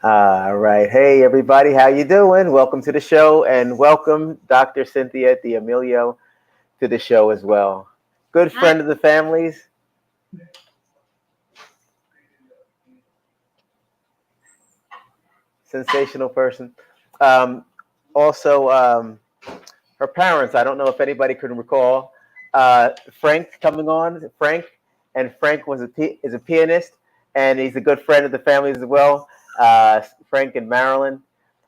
All right. Hey, everybody. How you doing? Welcome to the show, and welcome Dr. Cynthia D'Amelio to the show as well. Good Hi. friend of the family's. Sensational person. Um, also, her parents. I don't know if anybody can recall. Frank coming on. Frank is a pianist, and he's a good friend of the family as well. Frank and Marilyn,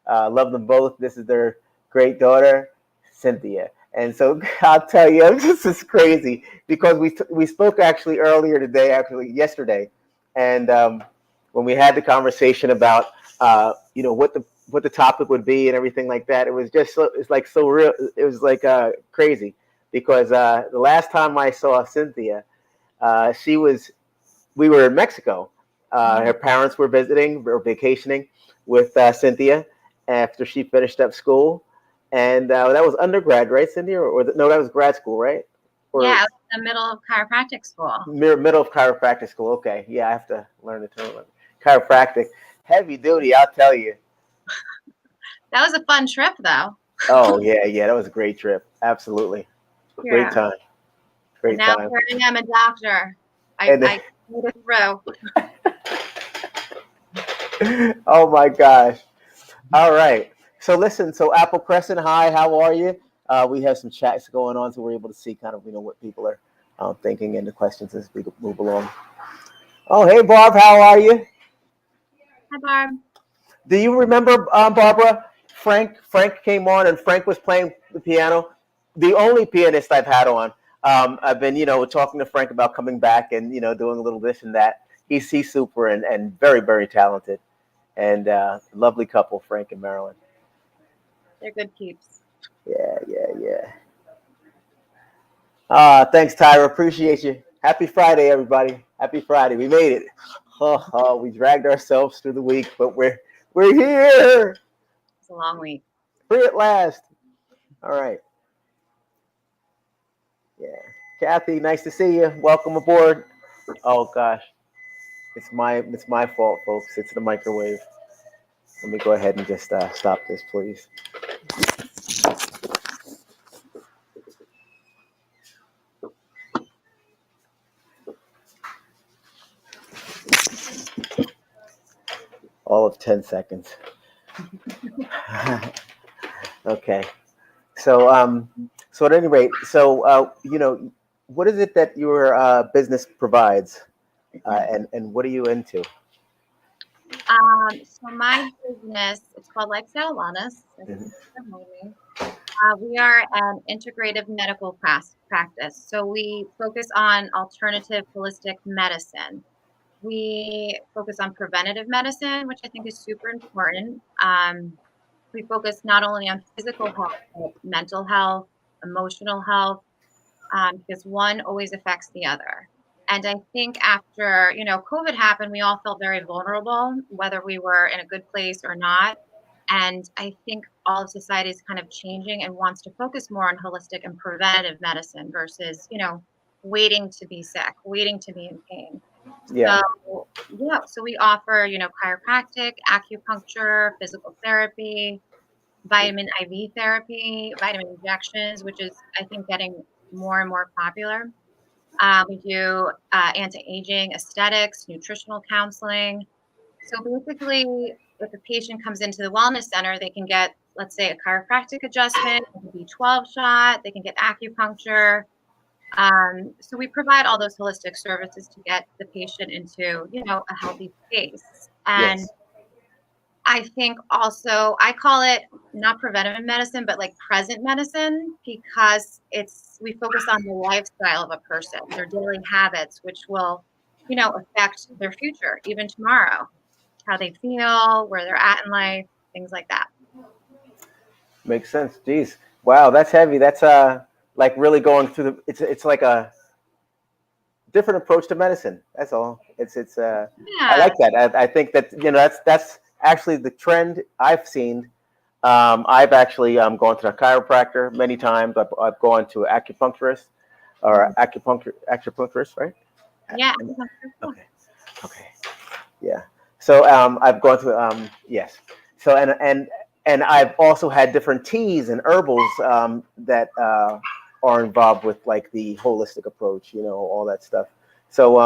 love them both. This is their great daughter, Cynthia. And so I'll tell you, this is crazy because we spoke actually earlier today, actually yesterday, and when we had the conversation about what the topic would be and everything like that, it was just it's like so real. It was like crazy because the last time I saw Cynthia, she was we were in Mexico. Her parents were visiting or vacationing with Cynthia after she finished up school, and that was undergrad, right, Cynthia? No, that was grad school, right? Yeah, Or I was in the middle of chiropractic school. middle of chiropractic school. Okay, yeah, I have to learn the term. Chiropractic, heavy duty, I'll tell you. That was a fun trip, though. Oh yeah, that was a great trip. Absolutely, great Yeah. time, And great now time. here I am, a doctor. And I made it through. oh my gosh. All right. So listen, so Apple Crescent, hi, how are you? We have some chats going on, so we're able to see kind of what people are thinking and the questions as we move along. Oh, hey Barb, how are you? Hi, Barb. Do you remember Barbara? Frank came on, and Frank was playing the piano. The only pianist I've had on. I've been talking to Frank about coming back and doing a little this and that. He's super and very very talented and lovely couple, Frank and Marilyn. They're good keeps. Yeah. Thanks, Tyra. Appreciate you. Happy Friday, everybody. Happy Friday. We made it. We dragged ourselves through the week, but we're here. It's a long week. Free at last. All right. Yeah. Kathy, nice to see you. Welcome aboard. Oh gosh. It's my fault, folks. It's the microwave. Let me go ahead and just stop this, please. All of 10 seconds. Okay. So at any rate, what is it that your business provides, and what are you into? So my business, it's called Lifestyle Wellness. As you Mhm. can see behind me. We are an integrative medical practice. So we focus on alternative holistic medicine. We focus on preventative medicine, which I think is super important. We focus not only on physical health, but mental health, emotional health, because one always affects the other. And I think after, COVID happened, we all felt very vulnerable, whether we were in a good place or not. And I think all of society is kind of changing and wants to focus more on holistic and preventative medicine versus, waiting to be sick, waiting to be in pain. Yeah. So, yeah, so we offer, chiropractic, acupuncture, physical therapy, vitamin IV therapy, vitamin injections, which is, I think, getting more and more popular. We do anti-aging, aesthetics, nutritional counseling. So basically, if a patient comes into the wellness center, they can get, let's say, a chiropractic adjustment, a B12 shot, they can get acupuncture. So we provide all those holistic services to get the patient into, a healthy space. And Yes. I think also I call it not preventive medicine, but like present medicine because we focus on the lifestyle of a person, their daily habits, which will, affect their future, even tomorrow, how they feel, where they're at in life, things like that. Makes sense. Jeez. Wow, that's heavy. That's like really going through the. It's like a different approach to medicine. That's all. It's. I Yeah. like that. I think that that's actually the trend I've seen. I've actually gone to a chiropractor many times. I've gone to an acupuncturist or acupuncturist, right? Yeah. Okay. Okay. Yeah. So I've gone through yes. So and I've also had different teas and herbals that are involved with like the holistic approach, all that stuff. So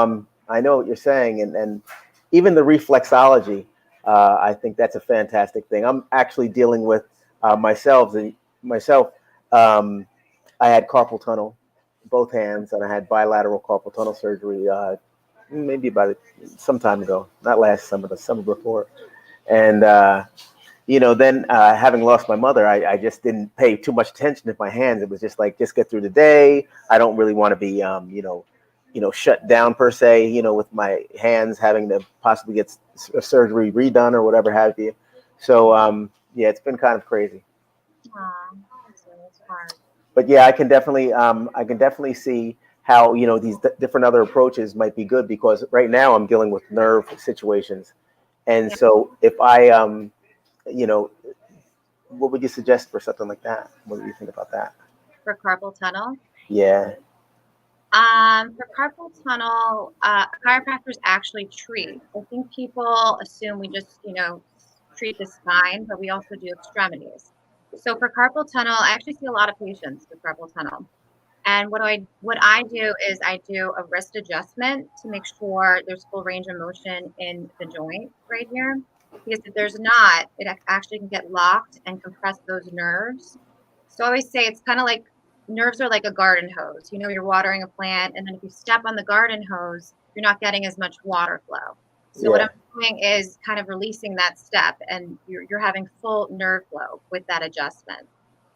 I know what you're saying, and even the reflexology, I think that's a fantastic thing. I'm actually dealing with myself. Um, I had carpal tunnel, both hands, and I had bilateral carpal tunnel surgery maybe about some time ago, not last summer, the summer before. And then having lost my mother, I just didn't pay too much attention to my hands. It was just like, just get through the day. I don't really want to be, shut down per se, with my hands having to possibly get surgery redone or whatever have you. So, yeah, it's been kind of crazy. Aw, it's hard. But yeah, I can definitely see how, these different other approaches might be good, because right now I'm dealing with nerve situations. And Yeah. so if I, you know, what would you suggest for something like that? What do you think about that? For carpal tunnel. Yeah. For carpal tunnel, chiropractors actually treat. I think people assume we just, treat the spine, but we also do extremities. So for carpal tunnel, I actually see a lot of patients with carpal tunnel. And what I do is I do a wrist adjustment to make sure there's full range of motion in the joint right here. Because if there's not, it actually can get locked and compress those nerves. So I always say it's kind of like nerves are like a garden hose. You're watering a plant, and then if you step on the garden hose, you're not getting as much water flow. So what Yeah. I'm doing is kind of releasing that step, and you're having full nerve flow with that adjustment.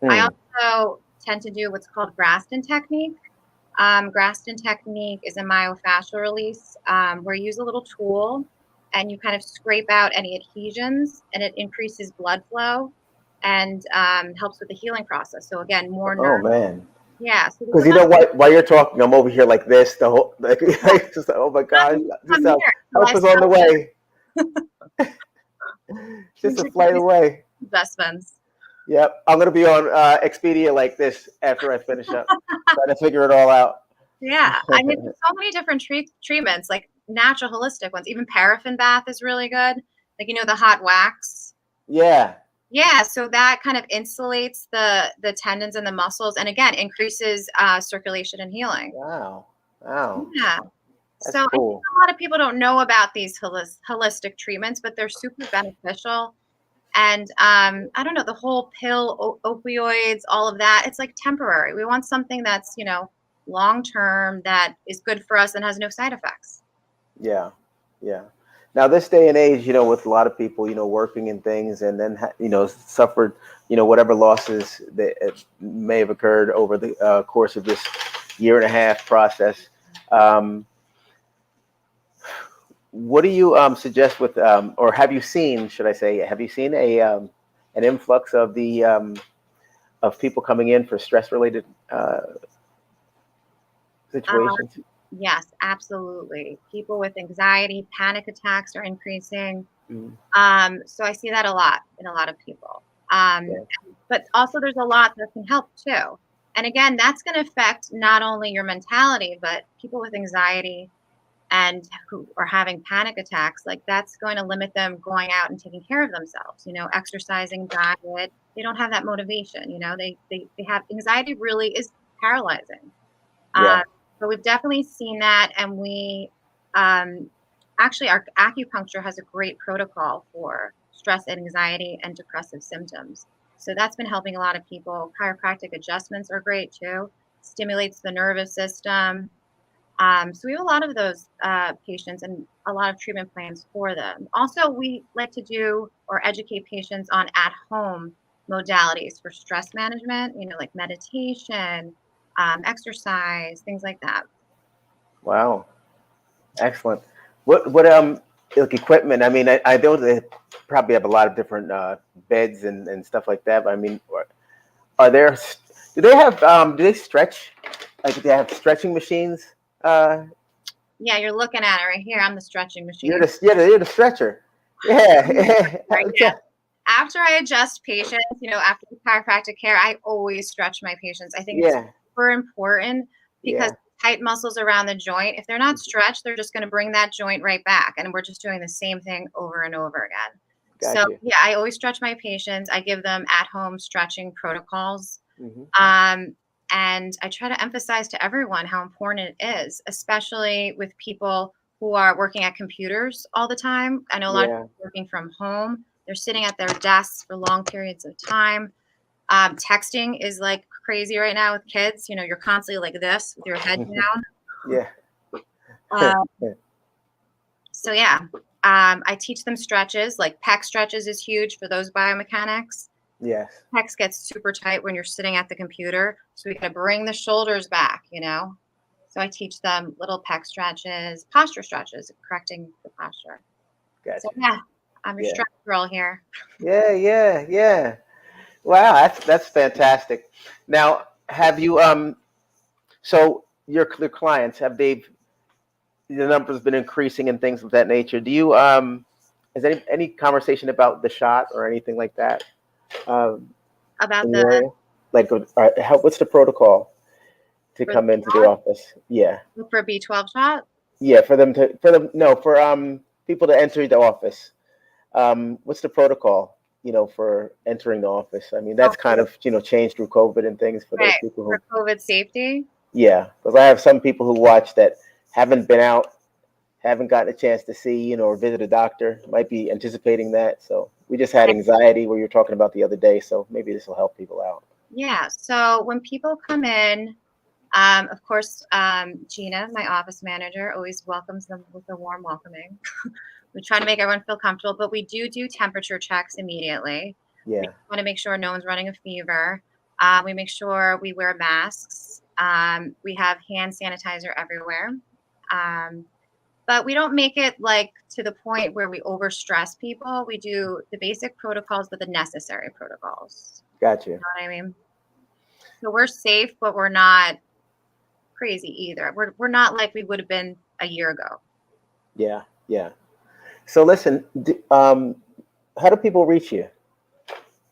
I Hmm. also tend to do what's called Graston Technique. Graston Technique is a myofascial release where you use a little tool and you kind of scrape out any adhesions, and it increases blood flow and helps with the healing process. So again, more Oh nerve. man. Yeah. So there's Because a bunch. while you're talking, I'm over here like this. The whole like, Yeah, just oh my not gosh, need to just come here till I help is on the start way. you Just a should get flight these away. investments. Yep. I'm gonna be on Expedia like this after I finish up, trying to figure it all out. Yeah, I mean, there's so many different treatments, like natural holistic ones. Even paraffin bath is really good. Like the hot wax. Yeah. Yeah, so that kind of insulates the tendons and the muscles, and again increases circulation and healing. Wow. Wow. Yeah. That's So I think cool. a lot of people don't know about these holistic treatments, but they're super beneficial. And I don't know, the whole pill, opioids, all of that, it's like temporary. We want something that's, long term, that is good for us and has no side effects. Yeah. Yeah. Now, this day and age, with a lot of people, working in things, and then, suffered, whatever losses that may have occurred over the course of this year and a half process. Um, what do you suggest with, or have you seen, should I say, have you seen an influx of people coming in for stress-related Uh, situations? yes, absolutely. People with anxiety, panic attacks are increasing. Mm. So I see that a lot in a lot of people. Um, Yeah. but also there's a lot that can help too. And again, that's going to affect not only your mentality, but people with anxiety and who are having panic attacks, like that's going to limit them going out and taking care of themselves, exercising, diet. They don't have that motivation, they have anxiety really is paralyzing. Yeah. Um, so we've definitely seen that, and we actually our acupuncture has a great protocol for stress and anxiety and depressive symptoms. So that's been helping a lot of people. Chiropractic adjustments are great too. Stimulates the nervous system. So we have a lot of those patients and a lot of treatment plans for them. Also, we like to do or educate patients on at-home modalities for stress management, like meditation, exercise, things like that. Wow. Excellent. What like equipment? I mean, I know they probably have a lot of different beds and stuff like that. But I mean, are there? Do they have? Do they stretch? Like, do they have stretching machines? Uh, Yeah, you're looking at it right here. I'm the stretching you're machine. the you're the stretcher. Yeah. Right, yeah. After I adjust patients, after the chiropractic care, I always stretch my patients. I think it's Yeah. super important because Yeah. it tight muscles around the joint. If they're not stretched, they're just going to bring that joint right back. And we're just doing the same thing over and over again. So Gotcha. yeah, I always stretch my patients. I give them at-home stretching protocols. Hmm. And I try to emphasize to everyone how important it is, especially with people who are working at computers all the time. I know a lot of Yeah. people working from home. They're sitting at their desks for long periods of time. Texting is like crazy right now with kids. You know, you're constantly like this with your head down. Yeah. Um, so yeah, I teach them stretches. Like pec stretches is huge for those biomechanics. Yes. Pecs get super tight when you're sitting at the computer, so we got to bring the shoulders back. You know, so I teach them little pec stretches, posture stretches, correcting the posture. So Gotcha. yeah, I'm your Yeah. stretch girl here. Yeah. Wow, that's fantastic. Now, have you so your clients, have they, the numbers been increasing and things of that nature? Do you is any conversation about the shot or anything like that About in the your area? Like, what's the protocol to for the come into the office? Yeah, for a B12 shot. yeah, for them no, for people to enter the office. What's the protocol? For entering the office. I mean, Oh, that's kind of changed through COVID and things for those right, people for who. COVID safety. Yeah, because I have some people who watch that haven't been out, haven't gotten a chance to see, or visit a doctor, might be anticipating that. So we just had anxiety where you were talking about the other day. So maybe this will help people out. Yeah. So when people come in, of course, Gina, my office manager, always welcomes them with a warm welcoming. We try to make everyone feel comfortable, but we do temperature checks immediately. We Yeah, want to make sure no one's running a fever. We make sure we wear masks. We have hand sanitizer everywhere. Um, but we don't make it like to the point where we overstress people. We do the basic protocols, but the necessary protocols. got You you. know what I mean? So we're safe, but we're not crazy either. We're not like we would have been a year ago. Yeah. So listen, how do people reach you?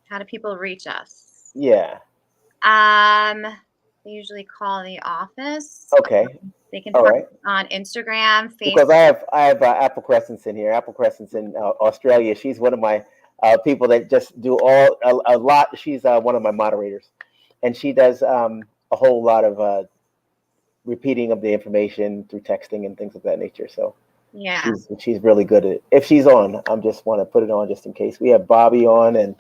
How do people reach us? Yeah. Um, they usually call the office. Okay. They can All find right. us on Instagram, Because Facebook. I have Apple Crescent's in here. Apple Crescent's in Australia. She's one of my people that just do a lot. She's one of my moderators, and she does a whole lot of repeating of the information through texting and things of that nature. So Yeah. she's really good at it. If she's on, I'm just want to put it on just in case. We have Bobby on and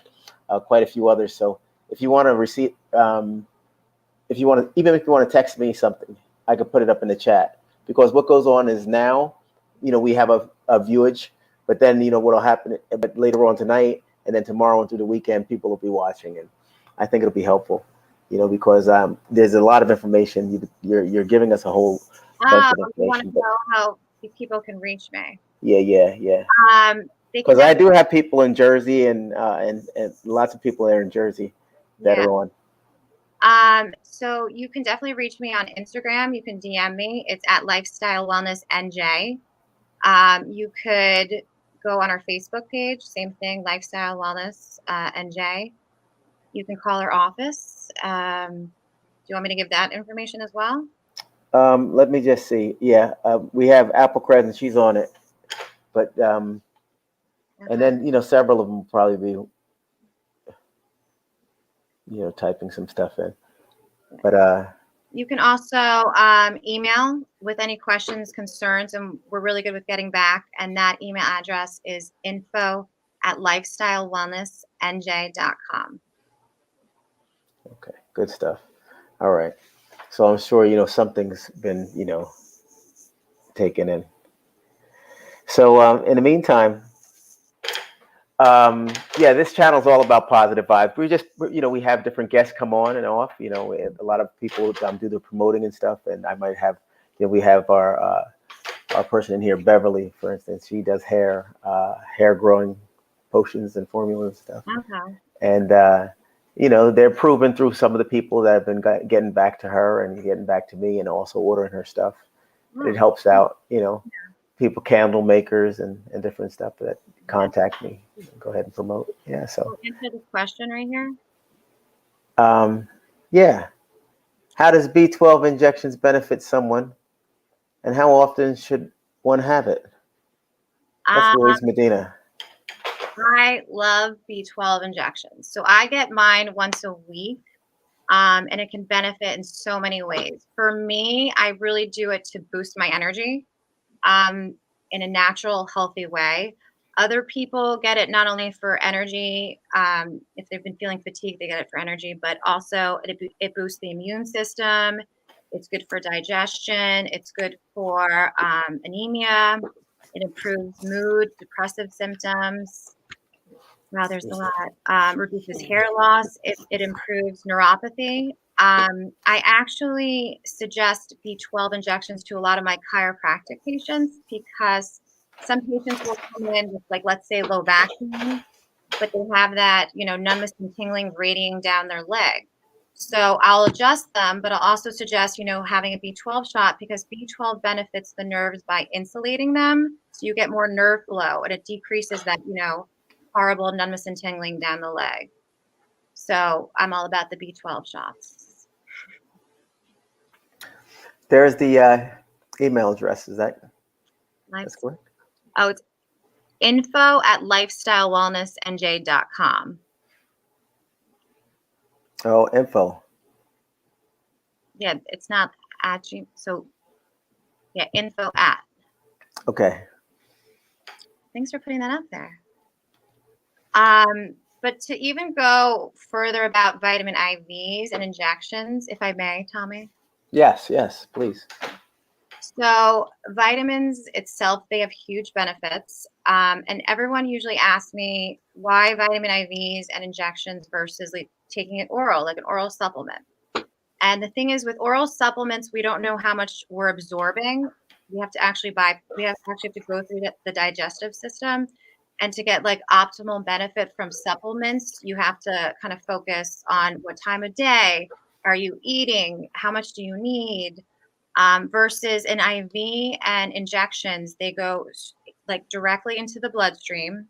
quite a few others. So if you want to receive, if you want to, even if you want to text me something, I could put it up in the chat. Because what goes on is now, we have a viewage, but then, what'll happen, but later on tonight and then tomorrow and through the weekend, people will be watching. And I think it'll be helpful, because there's a lot of information. You're giving us a whole bunch of You want to information. But know how people can reach me? yeah. They can Because I do have people in Jersey and lots of people there in Jersey that yeah. are on. So you can definitely reach me on Instagram. You can DM me. It's at Lifestyle Wellness NJ. You could go on our Facebook page. Same thing, Lifestyle Wellness NJ. You can call our office. Do you want me to give that information as well? Let me just see. Yeah, we have Apple Crescent. She's on it, but and then several of them will probably be typing some stuff in. But you can also email with any questions, concerns, and we're really good with getting back. And that email address is info@lifestylewellnessnj.com. okay, good stuff. All right. So I'm sure something's been taken in. So in the meantime, yeah, this channel is all about positive vibes. We have different guests come on and off. A lot of people do the promoting and stuff, and I might have, we have our person in here, Beverly, for instance. She does hair growing potions and formulas and stuff. Okay. And they're proven through some of the people that have been getting back to her and getting back to me, and also ordering her stuff. And it helps out, people, candle makers and different stuff that contact me. Go ahead and promote. Yeah. So We'll answer this question right here. yeah. How does B12 injections benefit someone, and how often should one have it? That's Um, Louise Medina. I love B12 injections. So I get mine once a week, and it can benefit in so many ways. For me, I really do it to boost my energy in a natural, healthy way. Other people get it not only for energy, if they've been feeling fatigued, they get it for energy, but also it boosts the immune system. It's good for digestion. It's good for anemia. It improves mood, depressive symptoms. Wow, there's a lot. Reduces hair loss. It improves neuropathy. I actually suggest B12 injections to a lot of my chiropractic patients because some patients will come in with, like, let's say low back pain, but they have that, numbness and tingling radiating down their leg. So I'll adjust them, but I'll also suggest, having a B12 shot because B12 benefits the nerves by insulating them. So you get more nerve flow and it decreases that, horrible numbness and tingling down the leg. So I'm all about the B12 shots. There's the email address. Is that's correct? Oh, it's info@lifestylewellnessnj.com. Oh, info. Yeah, it's not at you. So yeah, info at. Okay. Thanks for putting that up there. But to even go further about vitamin IVs and injections, if I may, Tommy. Yes, please. So vitamins itself, they have huge benefits. And everyone usually asks me why vitamin IVs and injections versus like taking it oral, like an oral supplement. And the thing is with oral supplements, we don't know how much we're absorbing. We have to actually have to go through the digestive system. And to get like optimal benefit from supplements, you have to kind of focus on what time of day are you eating, how much do you need, versus an IV and injections. They go like directly into the bloodstream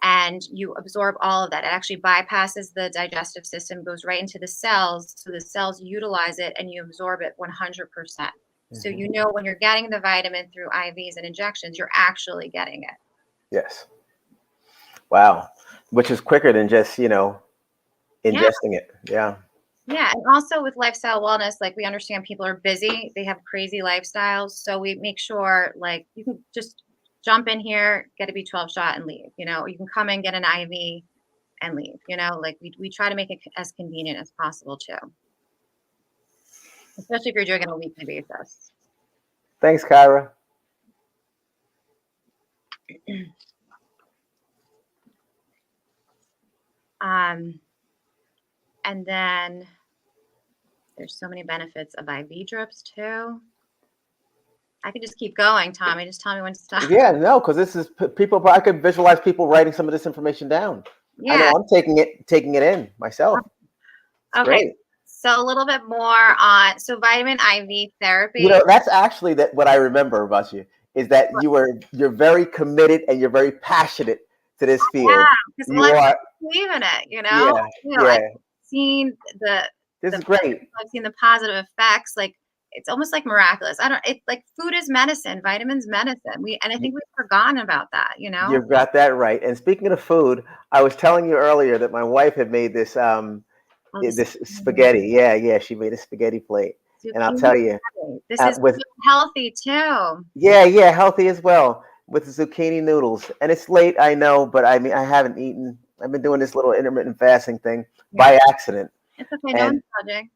and you absorb all of that. It actually bypasses the digestive system, goes right into the cells. So the cells utilize it and you absorb it 100%. So when you're getting the vitamin through IVs and injections, you're actually getting it. Yes. Wow. Which is quicker than just, ingesting it. Yeah. Yeah. And also with lifestyle wellness, like we understand people are busy, they have crazy lifestyles. So we make sure like you can just jump in here, get a B12 shot and leave. You can come in, get an IV and leave. Like we try to make it as convenient as possible too. Especially if you're doing it on a weekly basis. Thanks, Kyra. And then there's so many benefits of IV drips too. I could just keep going, Tommy. Just tell me when to stop. Yeah, no, because this is people. I could visualize people writing some of this information down. Yeah. I know I'm taking it in myself. It's okay. Great. So a little bit more on vitamin IV therapy. That's actually what I remember about you is that you're very committed and you're very passionate to this field. Yeah, because I believe in it. Yeah. I've seen This is great. I've seen the positive effects. Like it's almost like miraculous. It's like food is medicine, vitamins medicine. And I think we've forgotten about that. You've got that right. And speaking of food, I was telling you earlier that my wife had made this this spaghetti. Yeah, she made a spaghetti plate. And I'll tell you, this is healthy too. Yeah, healthy as well with the zucchini noodles. And it's late, I know, but I haven't eaten. I've been doing this little intermittent fasting thing by accident. It's okay, no one's judging.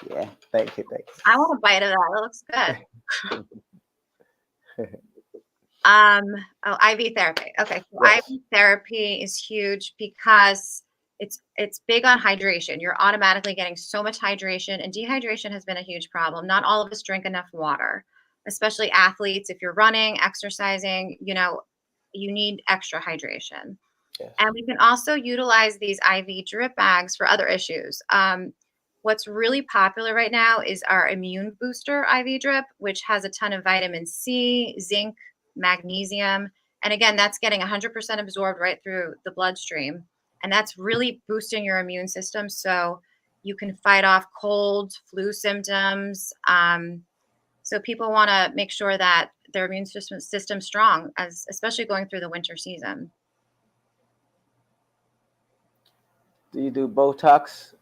Yeah, thank you. I want a bite of that. It looks good. IV therapy. Okay, so yes. IV therapy is huge because it's big on hydration. You're automatically getting so much hydration, and dehydration has been a huge problem. Not all of us drink enough water, especially athletes. If you're running, exercising, you need extra hydration. Yes. And we can also utilize these IV drip bags for other issues. What's really popular right now is our immune booster IV drip, which has a ton of vitamin C, zinc, magnesium. And again, that's getting 100% absorbed right through the bloodstream. And that's really boosting your immune system. So You can fight off cold, flu symptoms. So people want to make sure that their immune system's strong, especially going through the winter season. Do you do Botox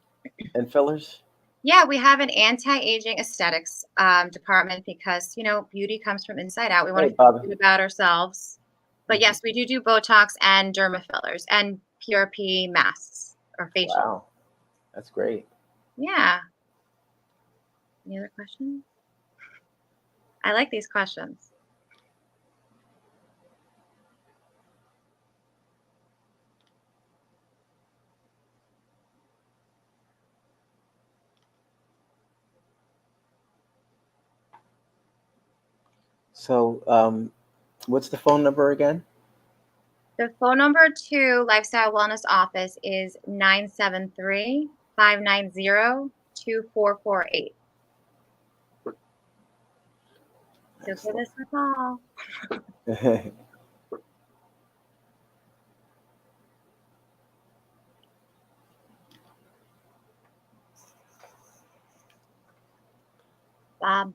and fillers? Yeah, we have an anti-aging aesthetics department because, beauty comes from inside out. We want Hey, to feel Bobby. good about ourselves. But yes, we do Botox and derma fillers and PRP masks or facial. Wow, that's great. Yeah. Any other questions? I like these questions. So, what's the phone number again? The phone number to Lifestyle Wellness Office is 973-590-2448. So give us a call.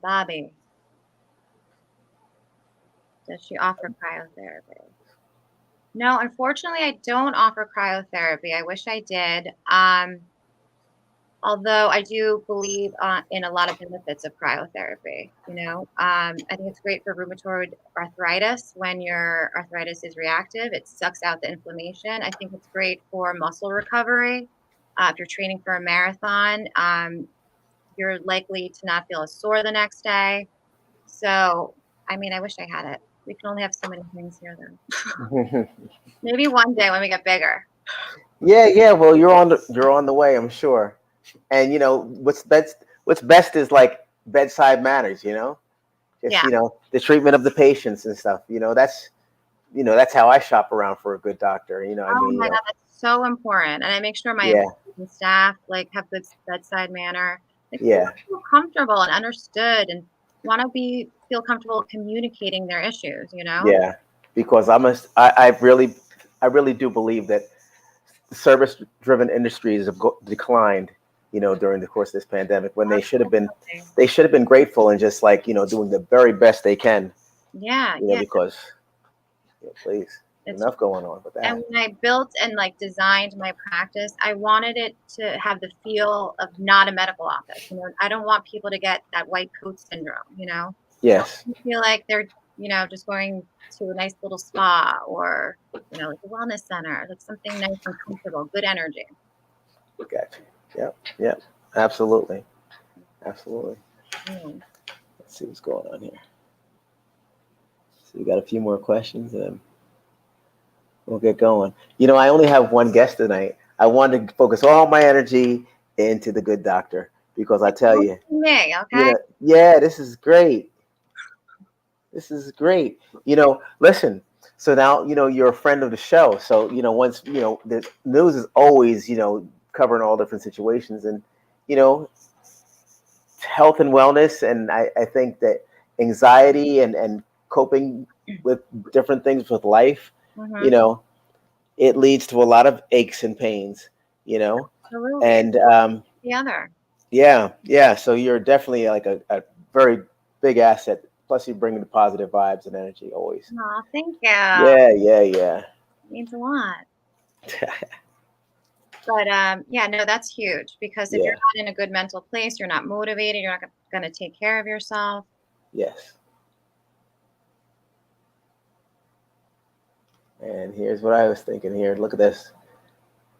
Bobby. Does she offer cryotherapy? No, unfortunately, I don't offer cryotherapy. I wish I did. Although I do believe in a lot of benefits of cryotherapy. I think it's great for rheumatoid arthritis when your arthritis is reactive. It sucks out the inflammation. I think it's great for muscle recovery. If you're training for a marathon, you're likely to not feel as sore the next day. So, I wish I had it. We can only have so many things here, though. Maybe one day when we get bigger. Yeah. Well, you're on the way, I'm sure. And what's best is like bedside manners. Just Yeah. the treatment of the patients and stuff. That's how I shop around for a good doctor. Oh my God, that's so important. And I make sure my Yeah. and staff have good bedside manner. Yeah. Feel comfortable and understood and want to feel comfortable communicating their issues. Yeah, because I really do believe that the service-driven industries have declined, during the course of this pandemic when they should have been grateful and just doing the very best they can, Yeah. because please, enough going on with that. And when I built and designed my practice, I wanted it to have the feel of not a medical office. I don't want people to get that white coat syndrome. Yes. I feel like they're, just going to a nice little spa or, like a wellness center, like something nice and comfortable, good energy. Gotcha. Yep. Absolutely. Let's see what's going on here. So we got a few more questions and we'll get going. I only have one guest tonight. I wanted to focus all my energy into the good doctor because I tell you, me, okay? Yeah, this is great. Listen. So now you're a friend of the show. So once the news is always covering all different situations and health and wellness, and I think that anxiety and coping with different things with life, it leads to a lot of aches and pains, Absolutely. and The other. yeah. So you're definitely like a very big asset. Plus, you bring the positive vibes and energy always. Oh, thank you. Yeah. It means a lot. But no, that's huge because if you're not in a good mental place, you're not motivated, you're not going to take care of yourself. Yes. And here's what I was thinking here. Look at this.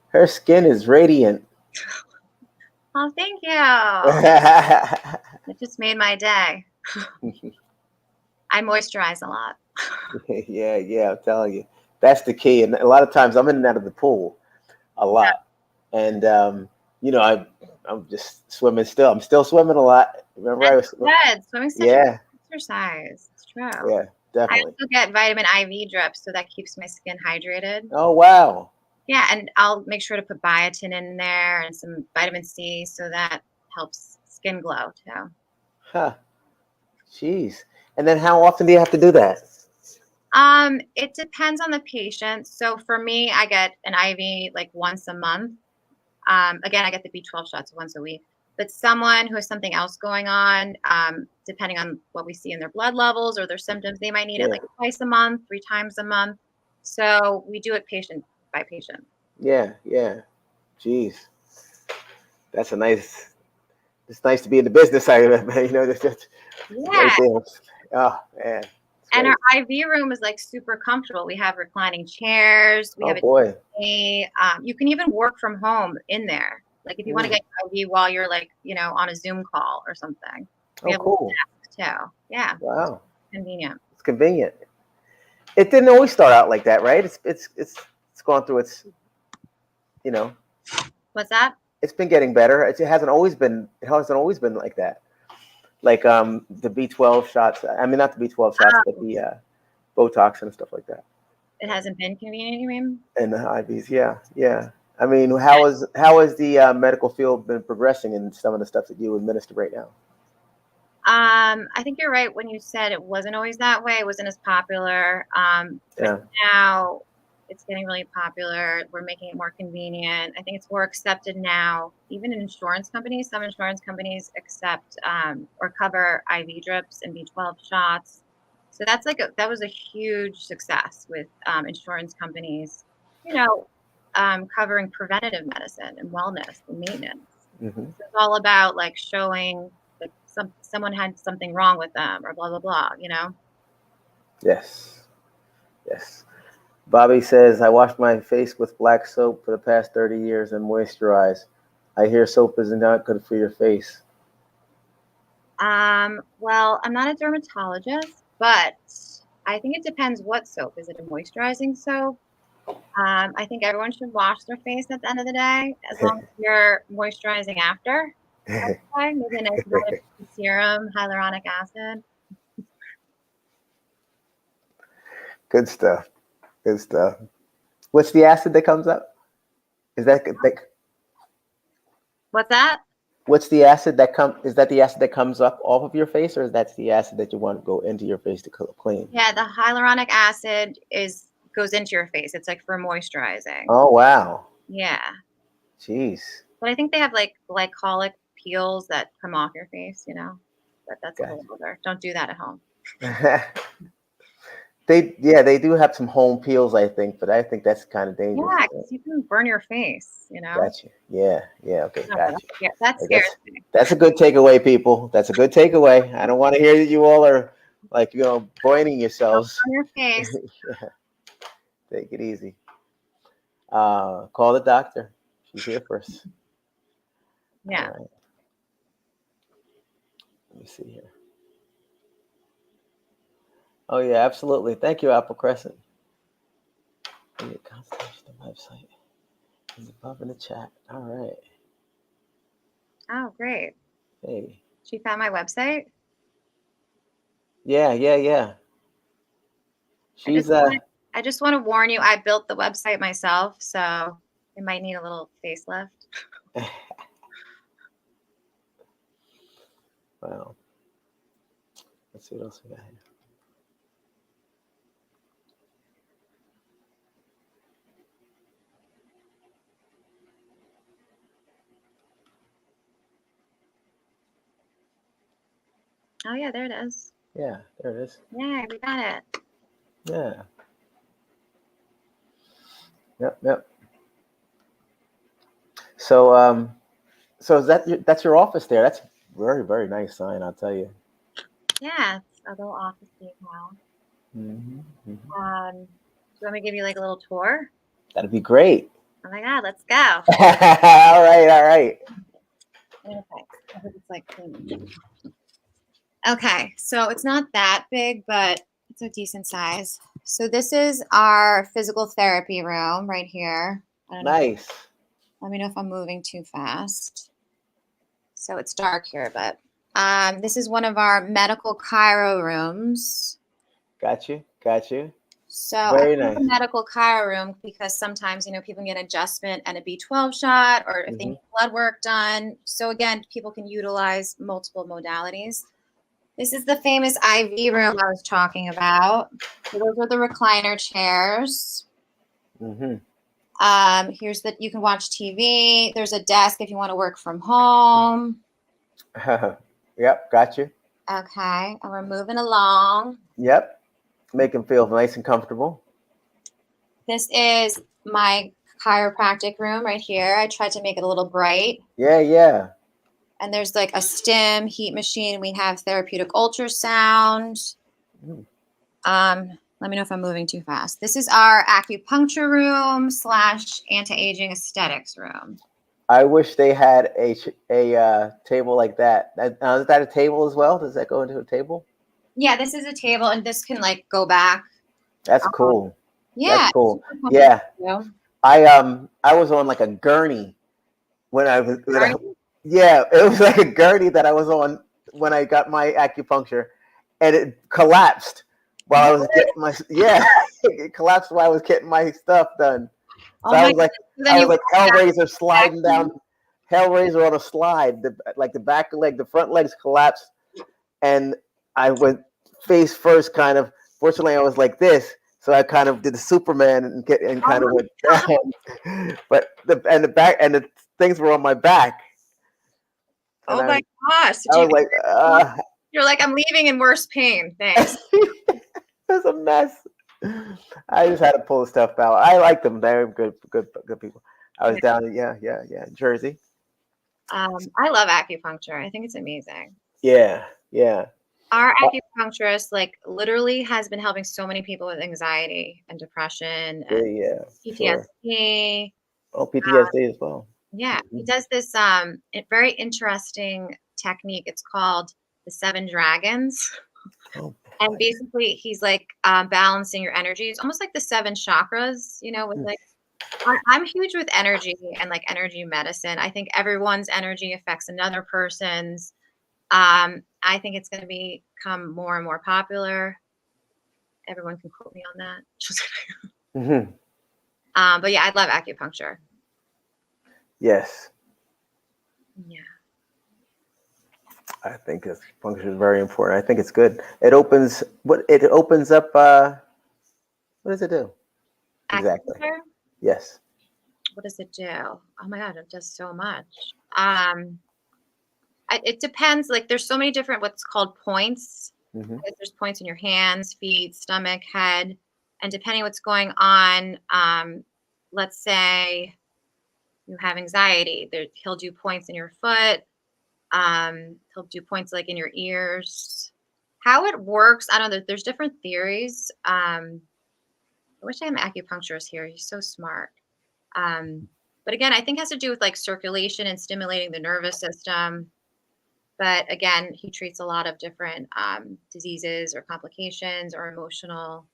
Her skin is radiant. Oh, thank you. It just made my day. I moisturize a lot. Yeah, I'm telling you. That's the key. And a lot of times I'm in and out of the pool a lot. Yeah. And, I'm just swimming still. I'm still swimming a lot. Remember That's good. Swimming's such a exercise. It's true. Yeah, definitely. I also get vitamin IV drips, so that keeps my skin hydrated. Oh, wow. Yeah, and I'll make sure to put biotin in there and some vitamin C, so that helps skin glow too. Huh. Jeez. And then how often do you have to do that? It depends on the patient. So for me, I get an IV like once a month. Again, I get the B12 shots once a week. But someone who has something else going on, depending on what we see in their blood levels or their symptoms, they might need it like twice a month, 3 times a month. So we do it patient by patient. Yeah. Jeez, that's a nice. It's nice to be in the business side of it, man. That's Yeah. right there. Oh man. And our IV room is like super comfortable. We have reclining chairs. We have boy. You can even work from home in there. Like if you want to get IV while you're like, on a Zoom call or something. We have cool. desks too. Yeah. Wow. Convenient. It's convenient. It didn't always start out like that, right? It's gone through its, What's that? It's been getting better. It hasn't always been like that. Like the B12 shots. I mean, not the B12 shots, but the Botox and stuff like that. It hasn't been convenient, you mean? And the IVs, yeah. I mean, how has the medical field been progressing in some of the stuff that you administer right now? I think you're right when you said it wasn't always that way. It wasn't as popular. But now it's getting really popular. We're making it more convenient. I think it's more accepted now. Even in insurance companies, some insurance companies accept or cover IV drips and B12 shots. So that was a huge success with insurance companies, covering preventative medicine and wellness and maintenance. Mm-hmm. So it's all about like showing that someone had something wrong with them or blah, blah, blah, Yes. Bobby says, I wash my face with black soap for the past 30 years and moisturize. I hear soap is not good for your face. Well, I'm not a dermatologist, but I think it depends what soap. Is it a moisturizing soap? I think everyone should wash their face at the end of the day, as long as you're moisturizing after. Okay? Maybe a nice vitamin C serum, hyaluronic acid. Good stuff. What's the acid that comes up? Is that like? What's that? What's the acid that is that the acid that comes up off of your face, or is that the acid that you want to go into your face to clean? Yeah, the hyaluronic acid goes into your face. It's like for moisturizing. Oh, wow. Yeah. Jeez. But I think they have like glycolic peels that come off your face, but that's a little older. Don't do that at home. They do have some home peels, I think, but I think that's kind of dangerous. Yeah, because you can burn your face, Gotcha. Yeah, okay, gotcha. Yeah, that scares me. That's a good takeaway, people. That's a good takeaway. I don't want to hear that you all are like, burning yourselves. On your face. Yeah. Take it easy. Call the doctor. She's here first. Yeah. All right. Let me see here. Oh, yeah, absolutely. Thank you, Apple Crescent. The consultation website is above in the chat. All right. Oh, great. Hey. She found my website? Yeah. She's I just want to warn you, I built the website myself, so it might need a little facelift. Wow. Let's see what else we got here. Oh, yeah, there it is. Yeah, there it is. Yeah, we got it. Yeah. Yep. So, so that's your office there? That's very, very nice sign, I'll tell you. Yeah, it's a little office detail. Mm-hmm. Do you want me to give you like a little tour? That'd be great. Oh my God, let's go. All right. Okay, I hope it's like clean. Okay, so it's not that big, but it's a decent size. So this is our physical therapy room right here. Nice. Let me know if I'm moving too fast. So it's dark here, but this is one of our medical chiro rooms. Got you. So very I nice. a medical chiro room because sometimes, people get an adjustment and a B12 shot, or if they need blood work done. So again, people can utilize multiple modalities. This is the famous IV room I was talking about. So those are the recliner chairs. Mm-hmm. Here's that you can watch TV. There's a desk if you want to work from home. Yep, got you. Okay, and we're moving along. Yep, make them feel nice and comfortable. This is my chiropractic room right here. I tried to make it a little bright. Yeah. And there's like a stim heat machine. We have therapeutic ultrasound. Let me know if I'm moving too fast. This is our acupuncture room / anti-aging aesthetics room. I wish they had a table like that. Is that a table as well? Does that go into a table? Yeah, this is a table, and this can like go back. That's cool. Yeah, that's cool. Yeah, I was on like a gurney when I was. Yeah, it was like a gurney that I was on when I got my acupuncture, and it collapsed while I was getting my it collapsed while I was getting my stuff done. So I was like Hellraiser sliding down, Hellraiser on a slide. The back leg, the front legs collapsed, and I went face first. Kind of. Fortunately, I was like this, so I kind of did the Superman and kind of went down. But the things were on my back. Oh my gosh! I was like, you're like, I'm leaving in worse pain. Thanks. It's a mess. I just had to pull the stuff out. I like them. They're good people. I was down in Jersey. I love acupuncture. I think it's amazing. Yeah. Our acupuncturist, like, literally has been helping so many people with anxiety and depression and PTSD. Sure. Oh, PTSD as well. Yeah, he does this very interesting technique. It's called the 7 dragons. Oh, and basically, he's like balancing your energy. It's almost like the 7 chakras, with like, I'm huge with energy and like energy medicine. I think everyone's energy affects another person's. I think it's going to become more and more popular. Everyone can quote me on that. But yeah, I love acupuncture. Yes. Yeah. I think acupuncture is very important. I think it's good. It opens up. What does it do? Exactly. Acupuncture? Yes. What does it do? Oh my God, it does so much. It depends. Like, there's so many different what's called points. There's points in your hands, feet, stomach, head, and depending what's going on, let's say you have anxiety, he'll do points in your foot. He'll do points like in your ears. How it works, I don't know. There's different theories. I wish I had an acupuncturist here. He's so smart. But again, I think it has to do with like circulation and stimulating the nervous system. But again, he treats a lot of different diseases or complications or emotional,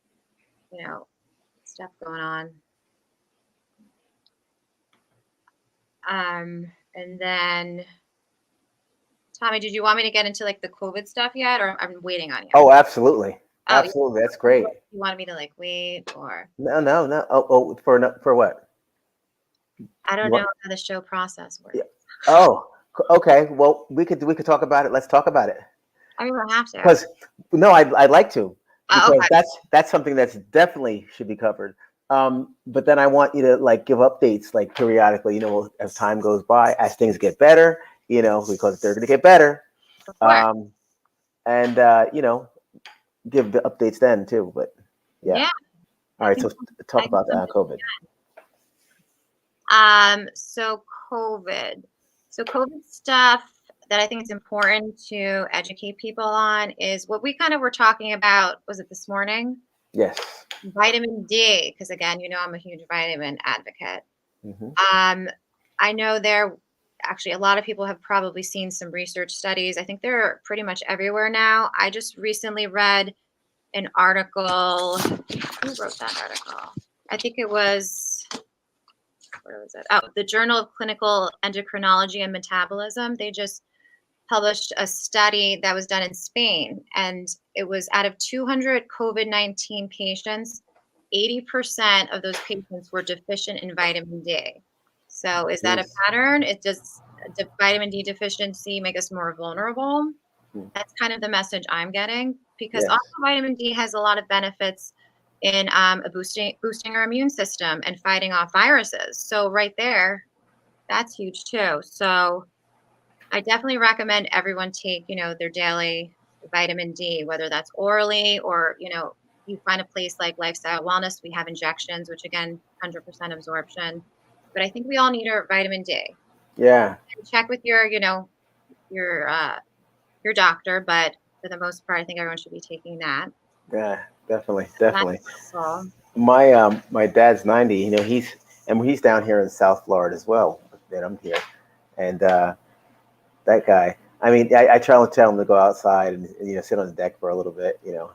stuff going on. And then, Tommy, did you want me to get into like the COVID stuff yet, or I'm waiting on you? Oh, absolutely. Absolutely. That's great. You wanted me to like wait, or? No. Oh, for what? I don't know how the show process works. Yeah. Oh, okay. Well, we could talk about it. Let's talk about it. I mean, we'll have to. Because I'd like to, because okay. that's something that's definitely should be covered. But then I want you to like give updates like periodically, as time goes by, as things get better, because they're going to get better. And give the updates then too. But yeah. All right. So talk about COVID. So COVID stuff that I think it's important to educate people on is what we kind of were talking about. Was it this morning? Yes. Vitamin D, because again, I'm a huge vitamin advocate. I know actually a lot of people have probably seen some research studies. I think they're pretty much everywhere now. I just recently read an article. Who wrote that article? I think it was, where was it? Oh, the Journal of Clinical Endocrinology and Metabolism. They just published a study that was done in Spain, and it was out of 200 COVID-19 patients, 80% of those patients were deficient in vitamin D. So is that a pattern? Does vitamin D deficiency make us more vulnerable? That's kind of the message I'm getting, because also vitamin D has a lot of benefits in boosting our immune system and fighting off viruses. So right there, that's huge too. So I definitely recommend everyone take, their daily vitamin D, whether that's orally or, you find a place like Lifestyle Wellness. We have injections, which again, 100% absorption. But I think we all need our vitamin D. Yeah. And check with your your doctor, but for the most part, I think everyone should be taking that. Yeah. Definitely. So that's Definitely. helpful. My dad's 90. He's down here in South Florida as well. Then I'm here, and that guy. I mean, I try to tell him to go outside and sit on the deck for a little bit. Yeah,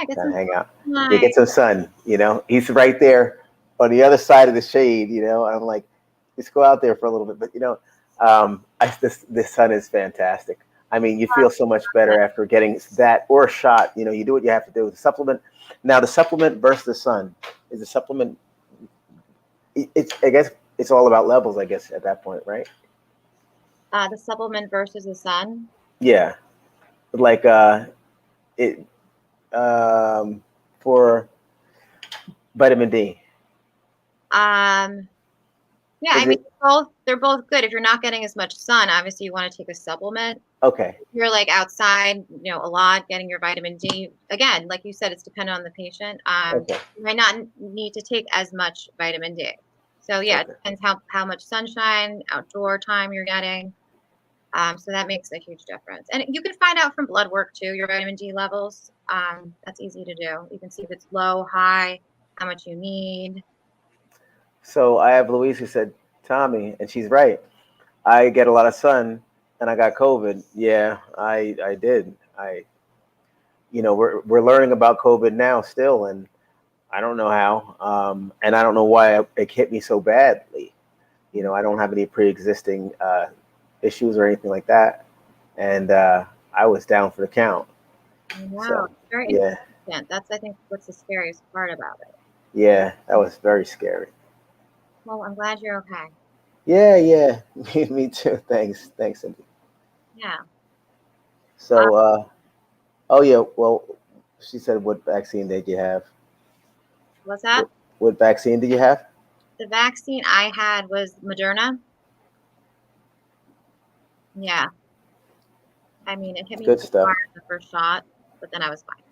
get Kind of some hang out. Yeah, sunlight. get some sun. He's right there on the other side of the shade. And I'm like, just go out there for a little bit. But this sun is fantastic. I mean, you feel so much better after getting that or a shot. You do what you have to do. The supplement. Now, the supplement versus the sun is the supplement. I guess it's all about levels. I guess at that point, right? The supplement versus the sun. Yeah, like it for vitamin D. Yeah, Is I mean, it they're both good. If you're not getting as much sun, obviously you want to take a supplement. okay? If you're like outside, a lot, getting your vitamin D. Again, like you said, it's dependent on the patient. Okay. You might not need to take as much vitamin D. So yeah, it Okay. depends how much sunshine, outdoor time you're getting. So that makes a huge difference. And you can find out from blood work too, your vitamin D levels. That's easy to do. You can see if it's low, high, how much you need. So I have Louise who said, Tommy, and she's right. I get a lot of sun, and I got COVID. Yeah, I did. We're learning about COVID now still, and I don't know how, and I don't know why it hit me so badly. I don't have any pre-existing issues or anything like that, and I was down for the count. Wow, So very yeah, instant. That's, I think, what's the scariest part about it. yeah, that was very scary. Well, I'm glad you're okay. Yeah, yeah, me too. Thanks, Cindy. Yeah. So, oh yeah, well, she said, what vaccine did you have? What's that? What vaccine did you have? The vaccine I had was Moderna. Yeah. I mean, it hit me Good pretty stuff. hard in the first shot, but then I was fine.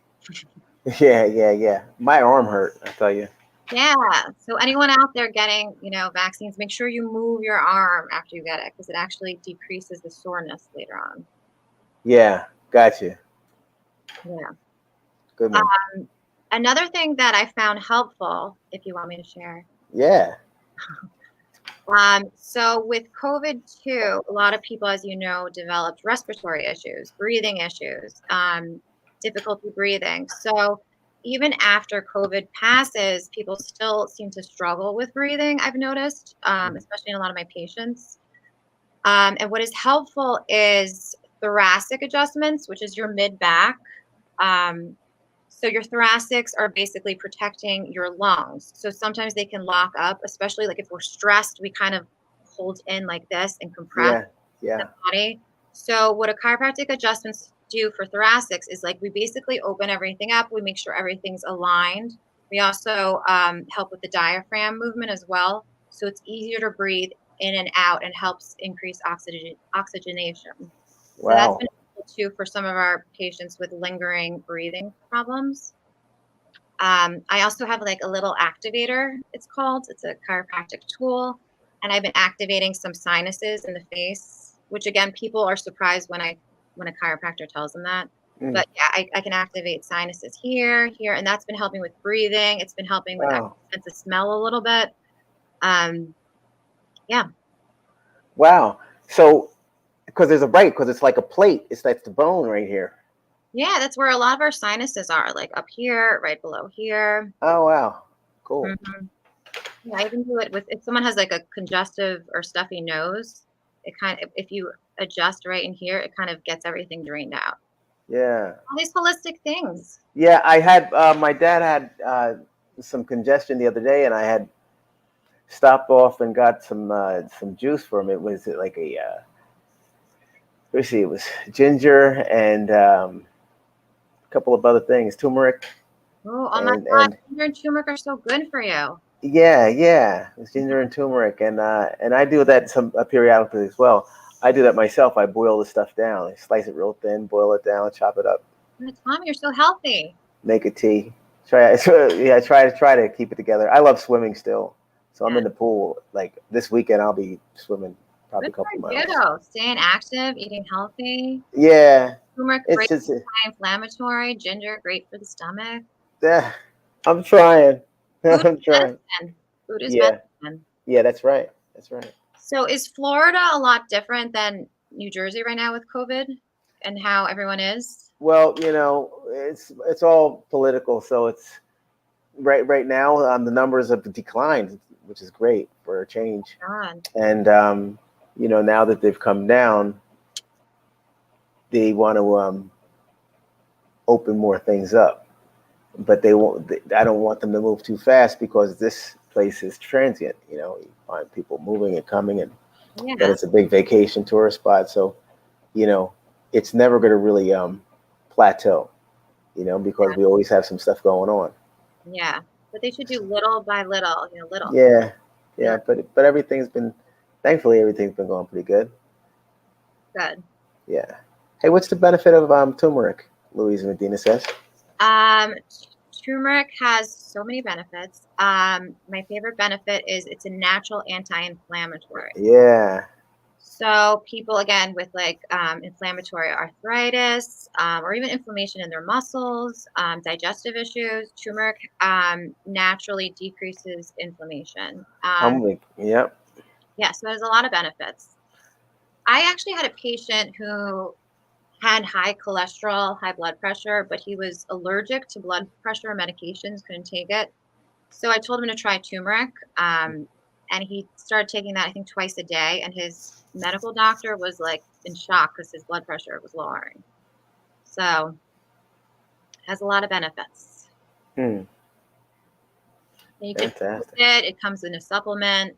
Yeah, yeah, yeah. My arm hurt, I tell you. Yeah. So anyone out there getting, vaccines, make sure you move your arm after you get it because it actually decreases the soreness later on. Yeah, got you. Yeah. Good one. Another thing that I found helpful, if you want me to share. Yeah. So with COVID too, a lot of people, as you know, developed respiratory issues, breathing issues, difficulty breathing. So even after COVID passes, people still seem to struggle with breathing, I've noticed, especially in a lot of my patients. And what is helpful is thoracic adjustments, which is your mid back. Um, so your thoracics are basically protecting your lungs. So sometimes they can lock up, especially like if we're stressed, we kind of hold in like this and compress Yeah. the Yeah. body. So what a chiropractic adjustments do for thoracics is like we basically open everything up. We make sure everything's aligned. We also help with the diaphragm movement as well. So it's easier to breathe in and out and helps increase oxygenation. So that's Wow. been helpful too for some of our patients with lingering breathing problems. I also have like a little activator, it's called. It's a chiropractic tool. And I've been activating some sinuses in the face, which again, people are surprised when a chiropractor tells them that. Mm. But yeah, I can activate sinuses here, and that's been helping with breathing. It's been helping with Wow. sense of smell a little bit. Yeah. Wow. So, because there's a break, because it's like a plate. That's the bone right here. Yeah, that's where a lot of our sinuses are, like up here, right below here. Oh, wow. Cool. Mhm. Yeah, I even do it with if someone has like a congestive or stuffy nose, it kind of if you adjust right in here, it kind of gets everything drained out. Yeah. All these holistic things. Yeah, I had, my dad had some congestion the other day, and I had stopped off and got some juice for him. It was like let's see, it was ginger and a couple of other things, turmeric, Oh my and God, and ginger and turmeric are so good for you. yeah, it's ginger and turmeric, and I do that some periodically as well. I do that myself. I boil the stuff down, I slice it real thin, boil it down, chop it up, Tommy, you're so healthy. make a tea. Try yeah, try to keep it together. I love swimming still, so I'm Yeah. in the pool. Like this weekend, I'll be swimming probably Good a couple for you. miles. Staying active, eating healthy. Yeah, Turmeric, it's great just anti-inflammatory. Ginger, great for the stomach. yeah. I'm trying. Food I'm is trying. medicine. Food is Yeah, medicine. yeah, that's right. That's right. So is Florida a lot different than New Jersey right now with COVID and how everyone is? Well, it's all political, so it's right now. The numbers have declined, which is great for a change. God. And now that they've come down, they want to open more things up, but they won't. I don't want them to move too fast because this place is transient. You find people moving and coming, and but Yeah. it's a big vacation tourist spot, so you know it's never going to really plateau. Because we always have some stuff going on. Yeah. But they should do little by little, little. Yeah, You know, yeah, but thankfully everything's been going pretty good. good. Yeah. Hey, what's the benefit of turmeric? Louise Medina says. Um, Turmeric has so many benefits. My favorite benefit is it's a natural anti-inflammatory. Yeah. So people, again, with like inflammatory arthritis or even inflammation in their muscles, digestive issues, turmeric naturally decreases inflammation. Yep. Yeah, so there's a lot of benefits. I actually had a patient who had high cholesterol, high blood pressure, but he was allergic to blood pressure medications, couldn't take it. So I told him to try turmeric, and he started taking that I think twice a day. And his medical doctor was like in shock because his blood pressure was lowering. So it has a lot of benefits. Hmm. And you can use Fantastic. it. It comes in a supplement,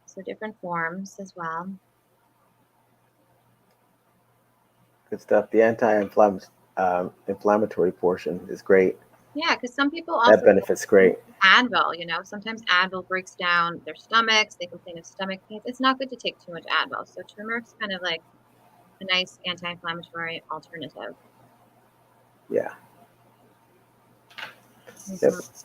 so different forms as well. Good stuff. The inflammatory portion is great. Yeah, because some people That also benefit's great. Advil. Sometimes Advil breaks down their stomachs. They complain of stomach pains. It's not good to take too much Advil. So turmeric's kind of like a nice anti-inflammatory alternative. Yeah. Yep. Mhm.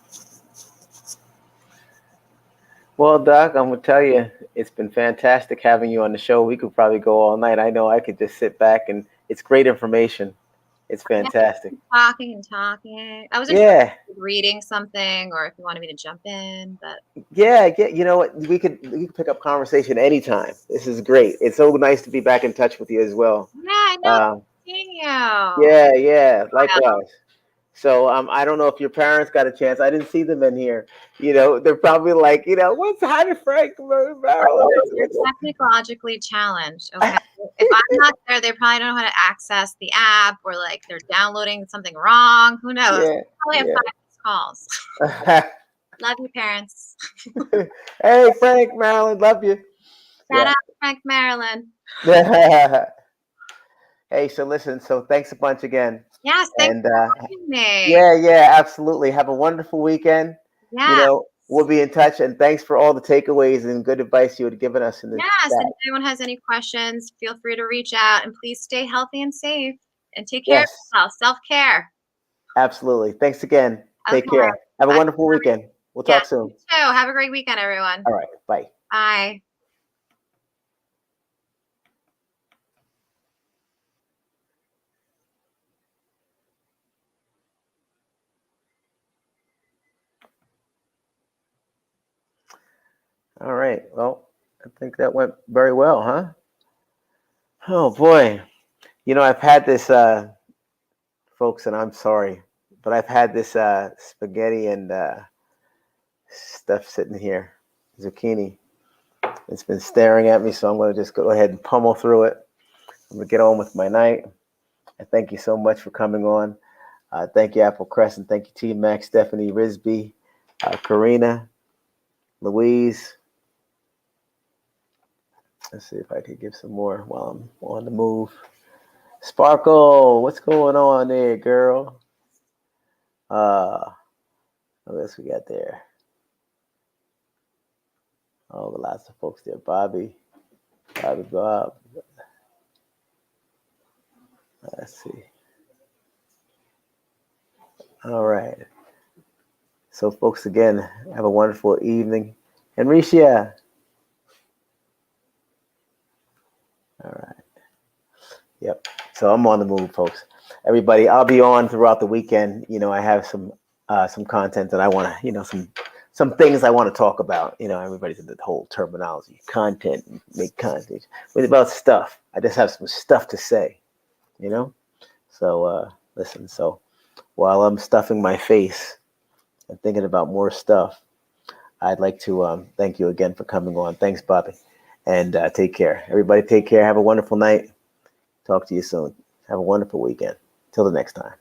Well, Doc, I'm gonna tell you, it's been fantastic having you on the show. We could probably go all night. I know I could just sit back and it's great information. It's Yeah, fantastic. talking and talking. I wasn't sure if Yeah. you were reading something or if you wanted me to jump in, but Yeah. You know what? We could pick up conversation anytime. This is great. It's so nice to be back in touch with you as well. yeah, I know. Um, Seeing you. Wow. yeah. Likewise. So I don't know if your parents got a chance. I didn't see them in here. They're probably like, what's hi to Frank Maryland? They're technologically challenged. Okay. If I'm not there, they probably don't know how to access the app or like they're downloading something wrong. Who knows? Yeah, Probably have yeah. 5 calls. Love you, parents. Hey, Frank Maryland, love you. Shout Yeah. out to Frank Maryland. Hey, so listen. So thanks a bunch again. Yes, thanks And for having me. yeah, absolutely. Have a wonderful weekend. Yeah. We'll be in touch. And thanks for all the takeaways and good advice you had given us in the Yes, and chat. if anyone has any questions, feel free to reach out and please stay healthy and safe and take care of Yes, yourself. Self-care. absolutely. Thanks again. Take Okay. care. Have a Bye. wonderful weekend. We'll Yeah, talk soon. you too. Have a great weekend, everyone. All right. Bye. Bye. All right. Well, I think that went very well, huh? Oh boy. I've had this, folks, and I'm sorry, but I've had this spaghetti and stuff sitting here, zucchini. It's been staring at me, so I'm going to just go ahead and pummel through it. I'm going to get on with my night. I thank you so much for coming on. Thank you, Apple Crescent. Thank you, T Max, Stephanie Risby, Karina, Louise. Let's see if I could give some more while I'm on the move. Sparkle, what's going on there, girl? What else we got there? Oh, lots of folks there. Bobby, Bob. Let's see. All right. So, folks, again, have a wonderful evening. Enricia. All right. Yep. So I'm on the move, folks. Everybody, I'll be on throughout the weekend. You know, I have some content that I want to, you know, some things I want to talk about. You know, everybody's in the whole terminology, content, make content. It's about stuff. I just have some stuff to say, you know? So listen, so while I'm stuffing my face and thinking about more stuff, I'd like to thank you again for coming on. Thanks, Bobby. And take care. Everybody take care. Have a wonderful night. Talk to you soon. Have a wonderful weekend. Till the next time.